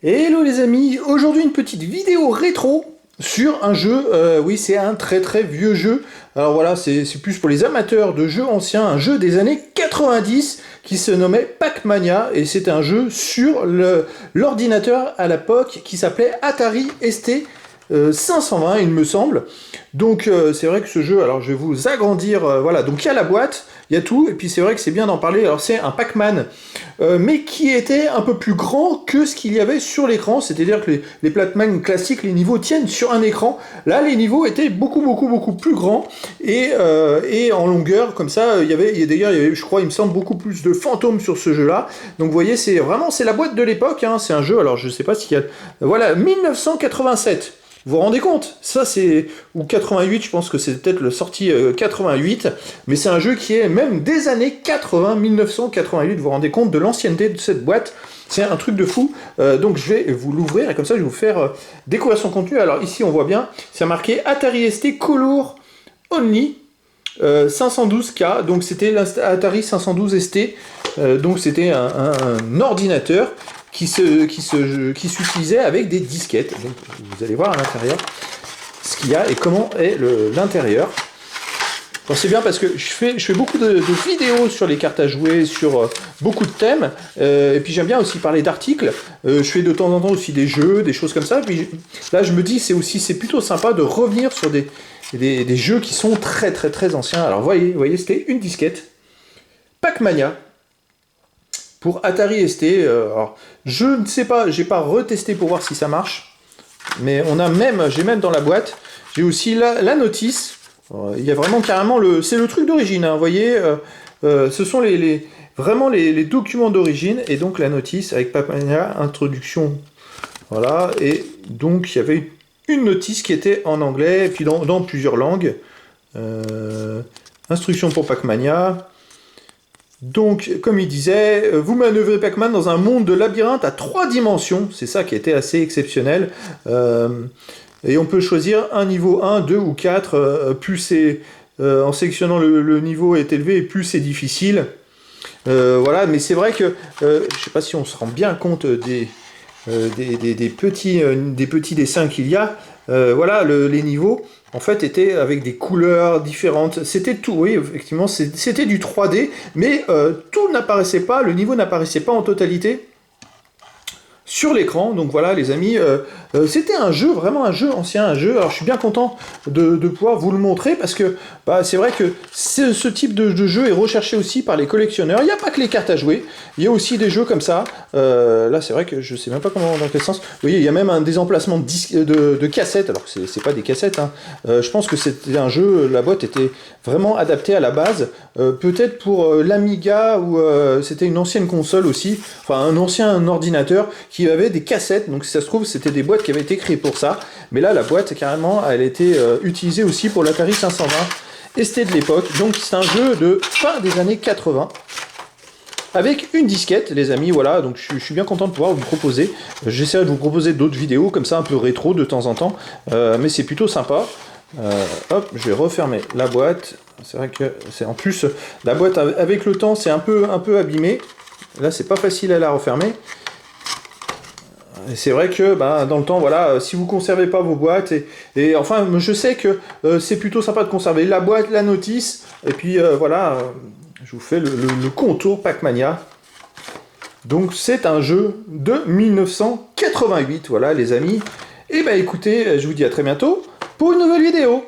Hello les amis, aujourd'hui une petite vidéo rétro sur un jeu, oui c'est un très très vieux jeu, alors voilà c'est plus pour les amateurs de jeux anciens, un jeu des années 90 qui se nommait Pac-Mania et c'était un jeu sur l'ordinateur à l'époque qui s'appelait Atari ST 520 il me semble. Donc c'est vrai que ce jeu, alors je vais vous agrandir, voilà, donc il y a la boîte, il y a tout, et puis c'est vrai que c'est bien d'en parler, alors c'est un Pac-Man, mais qui était un peu plus grand que ce qu'il y avait sur l'écran, c'est-à-dire que les Pac-Man classiques, les niveaux tiennent sur un écran, là les niveaux étaient beaucoup plus grands, et en longueur, comme ça, d'ailleurs, je crois, il me semble, beaucoup plus de fantômes sur ce jeu-là, donc vous voyez, c'est la boîte de l'époque, hein, c'est un jeu, alors je sais pas s'il y a, voilà, 1987. Vous vous rendez compte? Ça c'est... Ou 88, je pense que c'est peut-être le sorti 88, mais c'est un jeu qui est même des années 80, 1988, vous vous rendez compte de l'ancienneté de cette boîte? C'est un truc de fou. Donc je vais vous l'ouvrir et comme ça je vais vous faire découvrir son contenu. Alors ici on voit bien, c'est marqué Atari ST Color Only 512K, donc c'était l'Atari 512 ST, donc c'était un ordinateur qui s'utilisait avec des disquettes. Donc, vous allez voir à l'intérieur ce qu'il y a et comment est l'intérieur. C'est bien parce que je fais beaucoup de vidéos sur les cartes à jouer, sur beaucoup de thèmes, et puis j'aime bien aussi parler d'articles. Je fais de temps en temps aussi des jeux, des choses comme ça. Et puis là je me dis c'est plutôt sympa de revenir sur des jeux qui sont très anciens. Alors vous voyez c'était une disquette. Pac-Mania. Pour Atari ST, alors, je ne sais pas, j'ai pas retesté pour voir si ça marche, mais j'ai même dans la boîte, j'ai aussi la notice. Il y a vraiment carrément c'est le truc d'origine, hein, vous voyez, ce sont vraiment les documents d'origine, et donc la notice avec Pac-Mania, introduction, voilà, et donc il y avait une notice qui était en anglais, et puis dans plusieurs langues, instruction pour Pac-Mania. Donc, comme il disait, vous manœuvrez Pac-Man dans un monde de labyrinthe à 3 dimensions, c'est ça qui était assez exceptionnel, et on peut choisir un niveau 1, 2 ou 4, plus c'est, en sélectionnant le niveau est élevé, et plus c'est difficile. Voilà, mais c'est vrai que, je ne sais pas si on se rend bien compte des petits dessins qu'il y a, voilà, les niveaux, en fait, étaient avec des couleurs différentes. C'était tout, oui, effectivement, c'était du 3D, mais tout n'apparaissait pas, le niveau n'apparaissait pas en totalité sur l'écran. Donc voilà les amis, c'était un jeu, vraiment un jeu ancien, un jeu, alors je suis bien content de pouvoir vous le montrer, parce que c'est vrai que ce type de jeu est recherché aussi par les collectionneurs. Il n'y a pas que les cartes à jouer, il y a aussi des jeux comme ça, là c'est vrai que je sais même pas dans quel sens, vous voyez il y a même des emplacements de cassettes, alors que c'est pas des cassettes, hein. Je pense que c'était un jeu, la boîte était vraiment adaptée à la base, peut-être pour l'Amiga, ou c'était une ancienne console aussi, enfin un ancien ordinateur qui avait des cassettes, donc si ça se trouve c'était des boîtes qui avaient été créées pour ça, mais là la boîte carrément elle était utilisée aussi pour l'Atari 520 ST de l'époque, donc c'est un jeu de fin des années 80, avec une disquette les amis, voilà, donc je suis bien content de pouvoir vous proposer, j'essaierai de vous proposer d'autres vidéos comme ça un peu rétro de temps en temps, mais c'est plutôt sympa. Hop, je vais refermer la boîte, c'est vrai que c'est en plus, la boîte avec le temps c'est un peu abîmé, là c'est pas facile à la refermer. C'est vrai que dans le temps, voilà, si vous conservez pas vos boîtes, et enfin, je sais que c'est plutôt sympa de conserver la boîte, la notice, et puis voilà, je vous fais le contour Pac-Mania. Donc c'est un jeu de 1988, voilà les amis. Et écoutez, je vous dis à très bientôt pour une nouvelle vidéo.